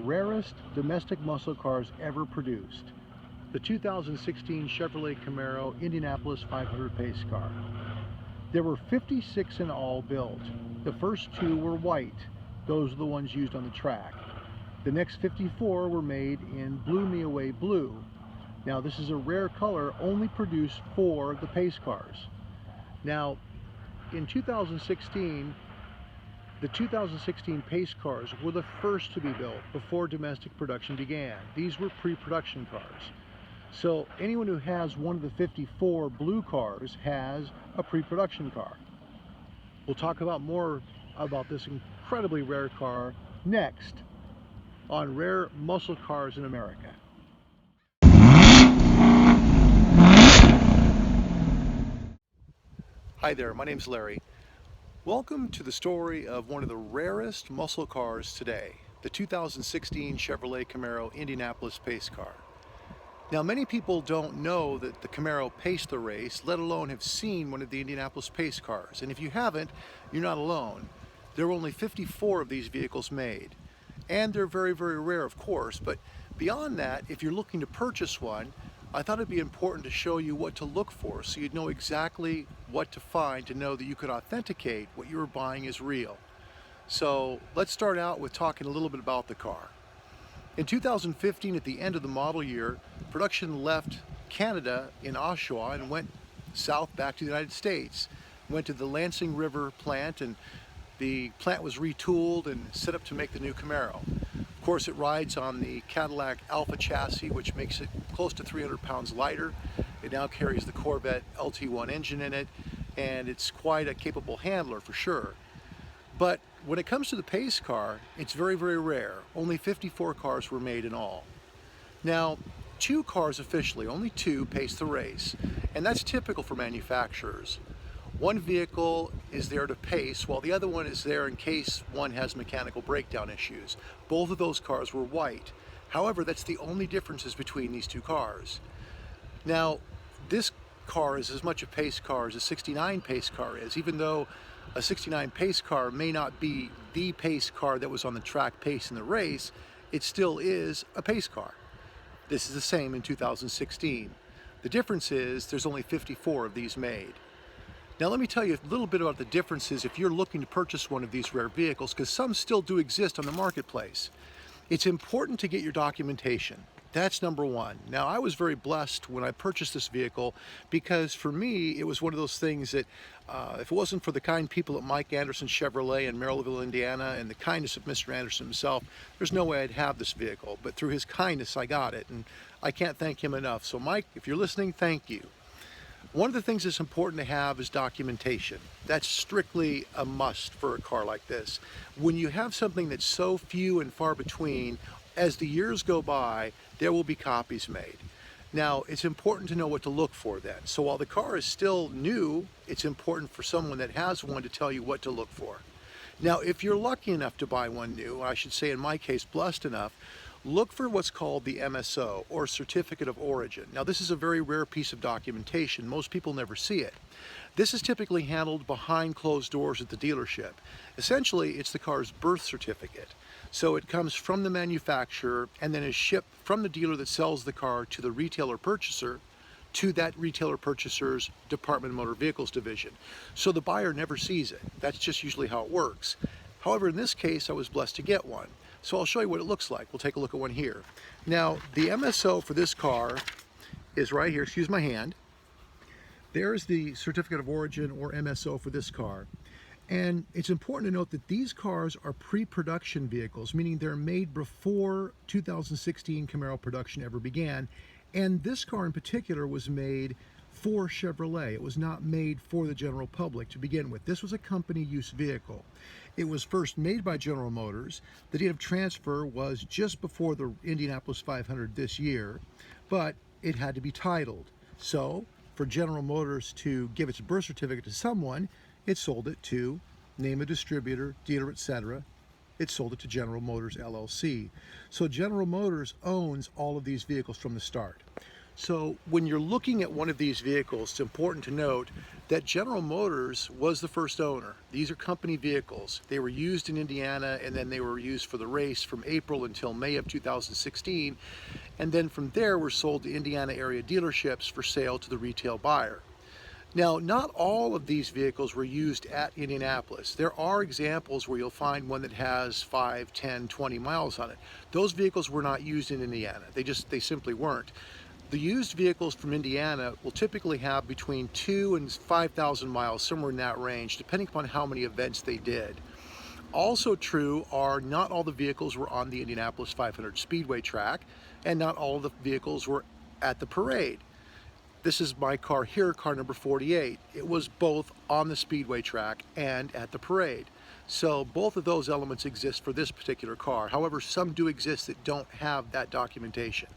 rarest domestic muscle cars ever produced, the 2016 Chevrolet Camaro Indianapolis 500 Pace Car. There were 56 in all built. The first two were white. Those are the ones used on the track. The next 54 were made in Blew Me Away Blue. Now this is a rare color only produced for the Pace cars. Now in 2016, the 2016 Pace cars were the first to be built before domestic production began. These were pre-production cars. So anyone who has one of the 54 blue cars has a pre-production car. We'll talk about more about this incredibly rare car next on Rare Muscle Cars in America. Hi there, my name's Larry. Welcome to the story of one of the rarest muscle cars today, the 2016 Chevrolet Camaro Indianapolis Pace Car. Now, many people don't know that the Camaro paced the race, let alone have seen one of the Indianapolis Pace cars. And if you haven't, you're not alone. There were only 54 of these vehicles made. And they're very, very rare, of course. But beyond that, if you're looking to purchase one, I thought it'd be important to show you what to look for so you'd know exactly what to find to know that you could authenticate what you were buying is real. So let's start out with talking a little bit about the car. In 2015, at the end of the model year, production left Canada in Oshawa and went south back to the United States. Went to the Lansing River plant, and the plant was retooled and set up to make the new Camaro. Of course, it rides on the Cadillac Alpha chassis, which makes it close to 300 pounds lighter. It now carries the Corvette LT1 engine in it, and it's quite a capable handler for sure. But when it comes to the Pace car, it's very, very rare. Only 54 cars were made in all. Now, two cars officially, only two, pace the race, and that's typical for manufacturers. One vehicle is there to pace, while the other one is there in case one has mechanical breakdown issues. Both of those cars were white. However, that's the only differences between these two cars. Now, this car is as much a pace car as a 69 pace car is, even though a 69 pace car may not be the pace car that was on the track pace in the race, it still is a pace car. This is the same in 2016. The difference is there's only 54 of these made. Now let me tell you a little bit about the differences if you're looking to purchase one of these rare vehicles, because some still do exist on the marketplace. It's important to get your documentation. That's number one. Now, I was very blessed when I purchased this vehicle because for me, it was one of those things that if it wasn't for the kind people at Mike Anderson Chevrolet in Merrillville, Indiana, and the kindness of Mr. Anderson himself, there's no way I'd have this vehicle. But through his kindness, I got it, and I can't thank him enough. So Mike, if you're listening, thank you. One of the things that's important to have is documentation. That's strictly a must for a car like this. When you have something that's so few and far between, as the years go by, there will be copies made. Now, it's important to know what to look for then. So while the car is still new, it's important for someone that has one to tell you what to look for. Now, if you're lucky enough to buy one new, I should say in my case, blessed enough, look for what's called the MSO, or Certificate of Origin. Now, this is a very rare piece of documentation. Most people never see it. This is typically handled behind closed doors at the dealership. Essentially, it's the car's birth certificate. So it comes from the manufacturer and then is shipped from the dealer that sells the car to the retailer purchaser to that retailer purchaser's Department of Motor Vehicles division. So the buyer never sees it. That's just usually how it works. However, in this case, I was blessed to get one. So I'll show you what it looks like. We'll take a look at one here. Now, the MSO for this car is right here. Excuse my hand. There's the Certificate of Origin, or MSO, for this car. And it's important to note that these cars are pre-production vehicles, meaning they're made before 2016 Camaro production ever began. And this car in particular was made for Chevrolet. It was not made for the general public to begin with. This was a company use vehicle. It was first made by General Motors. The date of transfer was just before the Indianapolis 500 this year, but it had to be titled. So for General Motors to give its birth certificate to someone, it sold it to name a distributor, dealer, etc. It sold it to General Motors LLC. So General Motors owns all of these vehicles from the start. So when you're looking at one of these vehicles, it's important to note that General Motors was the first owner. These are company vehicles. They were used in Indiana, and then they were used for the race from April until May of 2016. And then from there were sold to Indiana area dealerships for sale to the retail buyer. Now, not all of these vehicles were used at Indianapolis. There are examples where you'll find one that has 5, 10, 20 miles on it. Those vehicles were not used in Indiana. They simply weren't. The used vehicles from Indiana will typically have between 2 and 5,000 miles, somewhere in that range, depending upon how many events they did. Also true are not all the vehicles were on the Indianapolis 500 Speedway track, and not all of the vehicles were at the parade. This is my car here, car number 48. It was both on the Speedway track and at the parade. So both of those elements exist for this particular car. However, some do exist that don't have that documentation.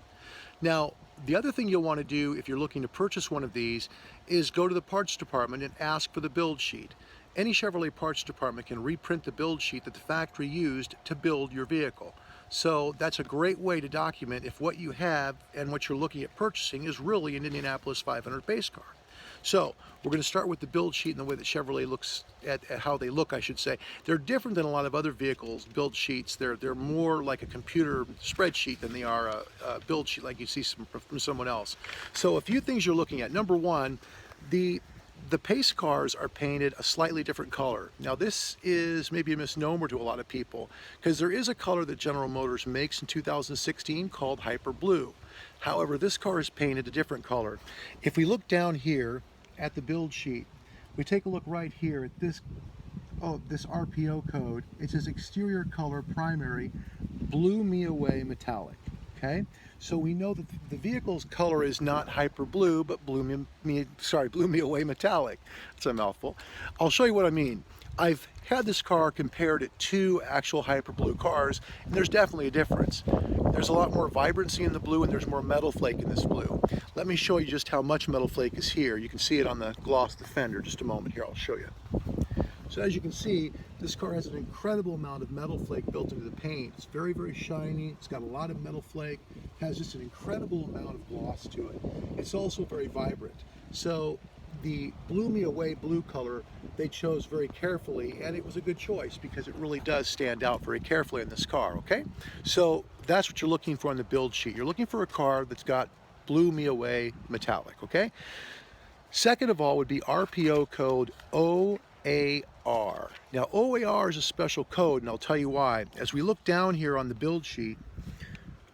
Now, the other thing you'll want to do if you're looking to purchase one of these is go to the parts department and ask for the build sheet. Any Chevrolet parts department can reprint the build sheet that the factory used to build your vehicle. So that's a great way to document if what you have and what you're looking at purchasing is really an Indianapolis 500 Pace Car. So we're going to start with the build sheet and the way that Chevrolet looks at how they look, I should say. They're different than a lot of other vehicles' build sheets. They're more like a computer spreadsheet than they are a build sheet like you see from someone else. So a few things you're looking at. Number one, the Pace cars are painted a slightly different color. Now this is maybe a misnomer to a lot of people because there is a color that General Motors makes in 2016 called Hyper Blue. However, this car is painted a different color. If we look down here at the build sheet, we take a look right here at this RPO code. It says exterior color primary, blew me away metallic. Okay, so we know that the vehicle's color is not hyper blue, but blew me away metallic. That's a mouthful. I'll show you what I mean. I've had this car compared to two actual hyper blue cars, and there's definitely a difference. There's a lot more vibrancy in the blue, and there's more metal flake in this blue. Let me show you just how much metal flake is here. You can see it on the gloss of the fender. Just a moment here, I'll show you. So as you can see, this car has an incredible amount of metal flake built into the paint. It's very, very shiny. It's got a lot of metal flake. It has just an incredible amount of gloss to it. It's also very vibrant. So the blew me away blue color they chose very carefully, and it was a good choice because it really does stand out very carefully in this car, okay? So that's what you're looking for on the build sheet. You're looking for a car that's got blew me away metallic, okay? Second of all would be RPO code OAR. Now OAR is a special code, and I'll tell you why. As we look down here on the build sheet,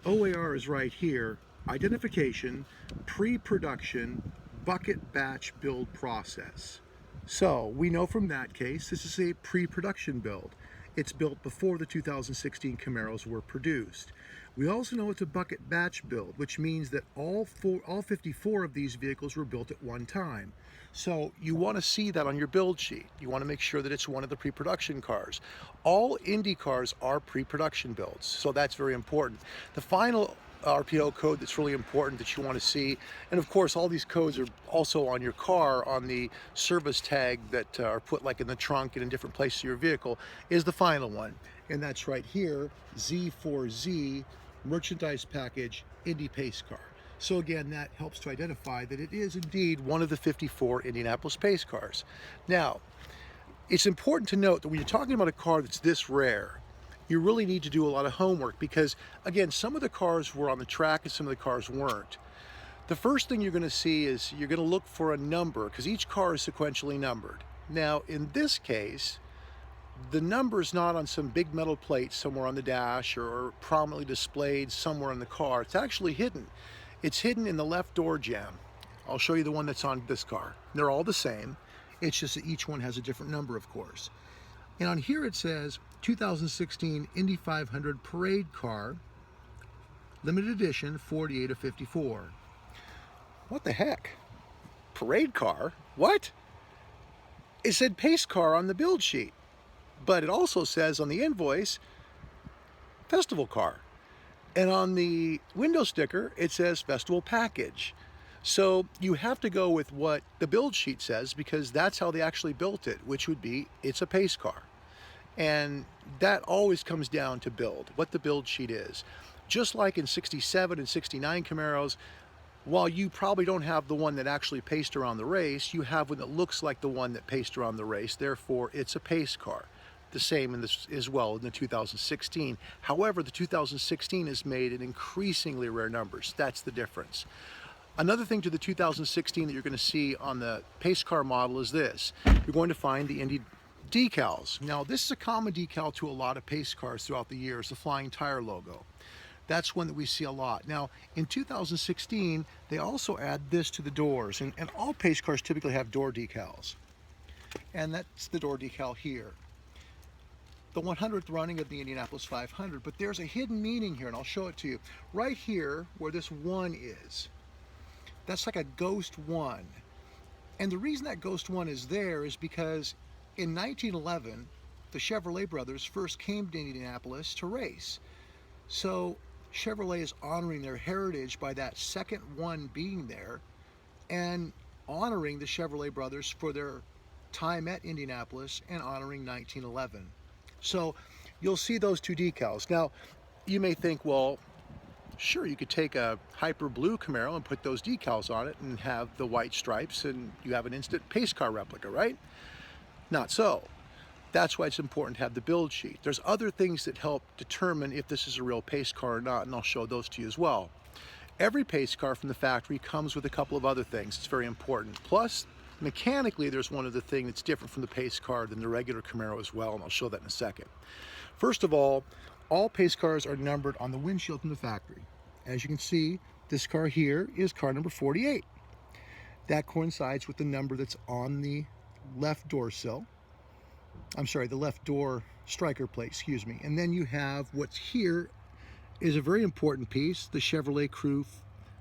OAR is right here, identification, pre-production, bucket batch build process. So we know from that case this is a pre-production build. It's built before the 2016 Camaros were produced. We also know it's a bucket batch build, which means that all 54 of these vehicles were built at one time. So you want to see that on your build sheet. You want to make sure that it's one of the pre-production cars. All Indy cars are pre-production builds, so that's very important. The final RPO code that's really important that you want to see, and of course all these codes are also on your car on the service tag that are put like in the trunk and in different places of your vehicle, is the final one, and that's right here, Z4Z merchandise package Indy Pace Car. So again, that helps to identify that it is indeed one of the 54 Indianapolis Pace cars. Now, it's important to note that when you're talking about a car that's this rare, you really need to do a lot of homework because, again, some of the cars were on the track and some of the cars weren't. The first thing you're going to see is you're going to look for a number because each car is sequentially numbered. Now, in this case, the number is not on some big metal plate somewhere on the dash or prominently displayed somewhere in the car. It's actually hidden. It's hidden in the left door jamb. I'll show you the one that's on this car. They're all the same. It's just that each one has a different number, of course. And on here it says 2016 Indy 500 Parade Car, limited edition, 48 of 54. What the heck? Parade car? What? It said Pace Car on the build sheet, but it also says on the invoice Festival Car. And on the window sticker, it says Festival Package. So you have to go with what the build sheet says because that's how they actually built it, which would be it's a Pace Car. And that always comes down to build, what the build sheet is. Just like in 67 and 69 Camaros, while you probably don't have the one that actually paced around the race, you have one that looks like the one that paced around the race. Therefore, it's a pace car. The same in this as well in the 2016. However, the 2016 is made in increasingly rare numbers. That's the difference. Another thing to the 2016 that you're going to see on the pace car model is this. You're going to find the Indy decals. Now, this is a common decal to a lot of pace cars throughout the years, the flying tire logo. That's one that we see a lot. Now, in 2016, they also add this to the doors, and all pace cars typically have door decals. And that's the door decal here. The 100th running of the Indianapolis 500, but there's a hidden meaning here, and I'll show it to you. Right here, where this 1 is, that's like a ghost 1. And the reason that ghost 1 is there is because in 1911, the Chevrolet brothers first came to Indianapolis to race. So Chevrolet is honoring their heritage by that second 1 being there, and honoring the Chevrolet brothers for their time at Indianapolis and honoring 1911. So you'll see those two decals. Now, you may think, well, sure, you could take a hyper blue Camaro and put those decals on it and have the white stripes and you have an instant pace car replica, right? Not so. That's why it's important to have the build sheet. There's other things that help determine if this is a real pace car or not, and I'll show those to you as well. Every pace car from the factory comes with a couple of other things. It's very important. Plus, mechanically, there's one other thing that's different from the pace car than the regular Camaro as well, and I'll show that in a second. First of all pace cars are numbered on the windshield from the factory. As you can see, this car here is car number 48. That coincides with the number that's on the left door sill. I'm sorry, the left door striker plate, excuse me. And then you have what's here is a very important piece, the Chevrolet Crew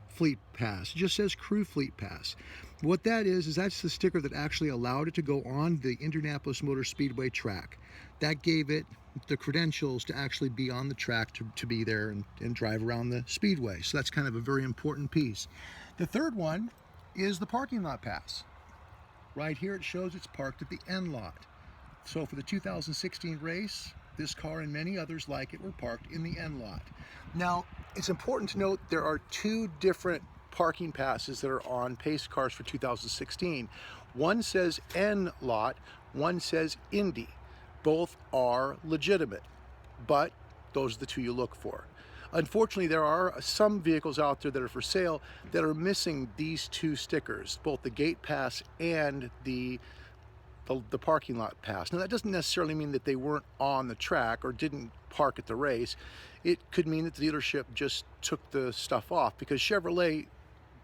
Fleet Pass. It just says Crew Fleet Pass. What that is that's the sticker that actually allowed it to go on the Indianapolis Motor Speedway track. That gave it the credentials to actually be on the track, to be there and drive around the speedway. So that's kind of a very important piece. The third one is the parking lot pass. Right here it shows it's parked at the end lot. So for the 2016 race, this car and many others like it were parked in the end lot. Now, it's important to note there are two different parking passes that are on pace cars for 2016. One says N lot, one says Indy. Both are legitimate, but those are the two you look for. Unfortunately, there are some vehicles out there that are for sale that are missing these two stickers, both the gate pass and the parking lot pass. Now, that doesn't necessarily mean that they weren't on the track or didn't park at the race. It could mean that the dealership just took the stuff off, because Chevrolet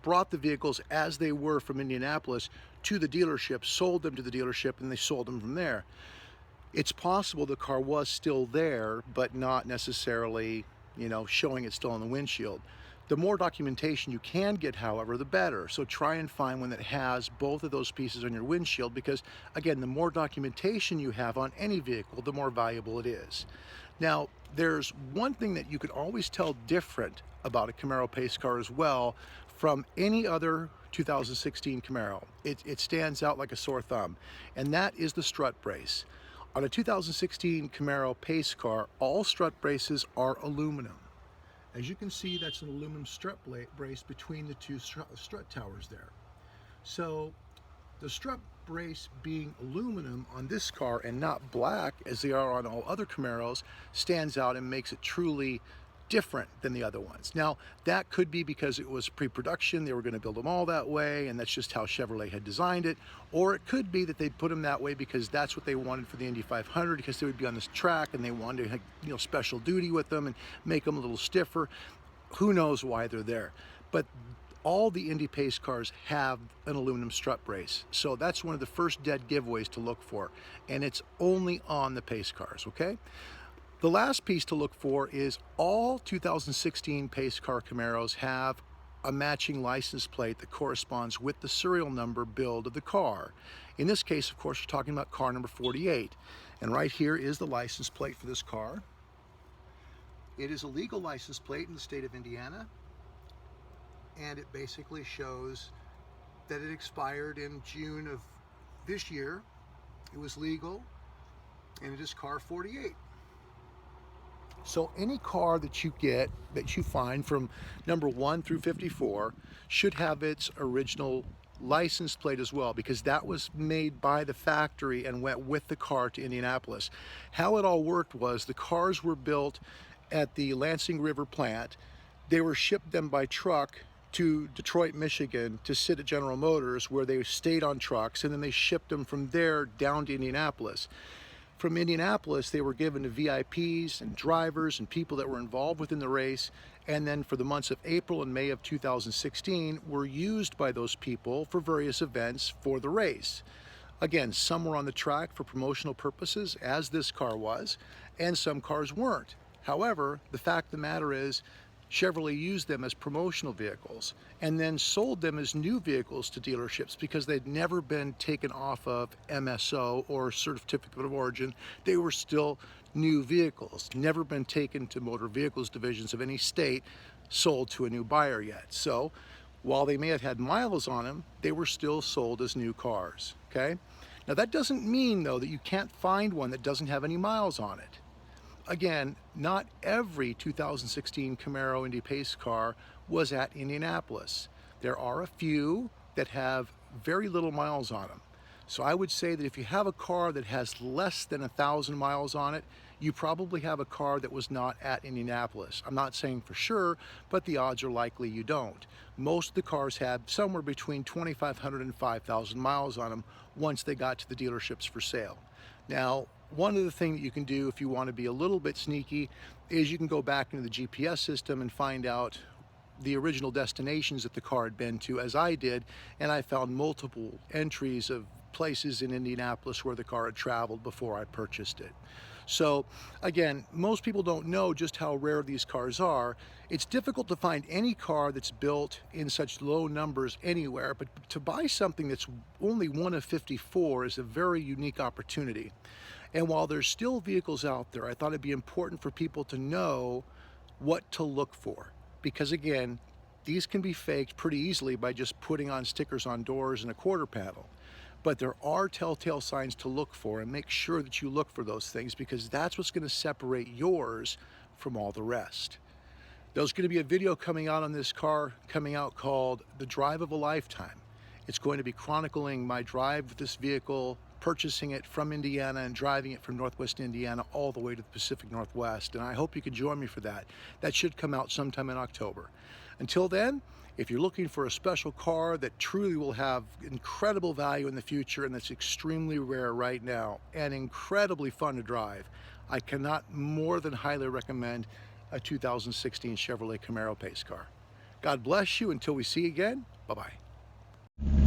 brought the vehicles as they were from Indianapolis to the dealership, sold them to the dealership, and they sold them from there. It's possible the car was still there, but not necessarily, showing it still on the windshield. The more documentation you can get, however, the better. So try and find one that has both of those pieces on your windshield, because, again, the more documentation you have on any vehicle, the more valuable it is. Now, there's one thing that you could always tell different about a Camaro pace car as well from any other 2016 Camaro. It stands out like a sore thumb, and that is the strut brace. On a 2016 Camaro pace car, all strut braces are aluminum. As you can see, that's an aluminum strut brace between the two strut towers there. So the strut brace being aluminum on this car and not black as they are on all other Camaros stands out and makes it truly different than the other ones. Now, that could be because it was pre-production, they were going to build them all that way, and that's just how Chevrolet had designed it. Or it could be that they put them that way because that's what they wanted for the Indy 500, because they would be on this track and they wanted to have, special duty with them and make them a little stiffer. Who knows why they're there? But all the Indy pace cars have an aluminum strut brace. So that's one of the first dead giveaways to look for, and it's only on the pace cars, okay? The last piece to look for is all 2016 pace car Camaros have a matching license plate that corresponds with the serial number build of the car. In this case, of course, we're talking about car number 48. And right here is the license plate for this car. It is a legal license plate in the state of Indiana, and it basically shows that it expired in June of this year. It was legal, and it is car 48. So any car that you get, that you find from number 1 through 54 should have its original license plate as well, because that was made by the factory and went with the car to Indianapolis. How it all worked was the cars were built at the Lansing River plant. They were shipped them by truck to Detroit, Michigan to sit at General Motors, where they stayed on trucks, and then they shipped them from there down to Indianapolis. From Indianapolis, they were given to VIPs and drivers and people that were involved within the race, and then for the months of April and May of 2016 were used by those people for various events for the race. Again, some were on the track for promotional purposes, as this car was, and some cars weren't. However, the fact of the matter is, Chevrolet used them as promotional vehicles and then sold them as new vehicles to dealerships because they'd never been taken off of MSO or Certificate of Origin. They were still new vehicles, never been taken to motor vehicles divisions of any state, sold to a new buyer yet. So while they may have had miles on them, they were still sold as new cars, okay? Now that doesn't mean though that you can't find one that doesn't have any miles on it. Again, not every 2016 Camaro Indy Pace car was at Indianapolis. There are a few that have very little miles on them. So I would say that if you have a car that has less than 1,000 miles on it, you probably have a car that was not at Indianapolis. I'm not saying for sure, but the odds are likely you don't. Most of the cars had somewhere between 2,500 and 5,000 miles on them once they got to the dealerships for sale. Now, one of the things that you can do if you want to be a little bit sneaky is you can go back into the GPS system and find out the original destinations that the car had been to, as I did, and I found multiple entries of places in Indianapolis where the car had traveled before I purchased it. So again, most people don't know just how rare these cars are. It's difficult to find any car that's built in such low numbers anywhere, but to buy something that's only one of 54 is a very unique opportunity. And while there's still vehicles out there, I thought it'd be important for people to know what to look for. Because again, these can be faked pretty easily by just putting on stickers on doors and a quarter panel. But there are telltale signs to look for, and make sure that you look for those things, because that's what's going to separate yours from all the rest. There's going to be a video coming out on this car called The Drive of a Lifetime. It's going to be chronicling my drive with this vehicle, purchasing it from Indiana and driving it from Northwest Indiana all the way to the Pacific Northwest. And I hope you can join me for that. That should come out sometime in October. Until then, if you're looking for a special car that truly will have incredible value in the future and that's extremely rare right now and incredibly fun to drive, I cannot more than highly recommend a 2016 Chevrolet Camaro Pace car. God bless you until we see you again. Bye-bye.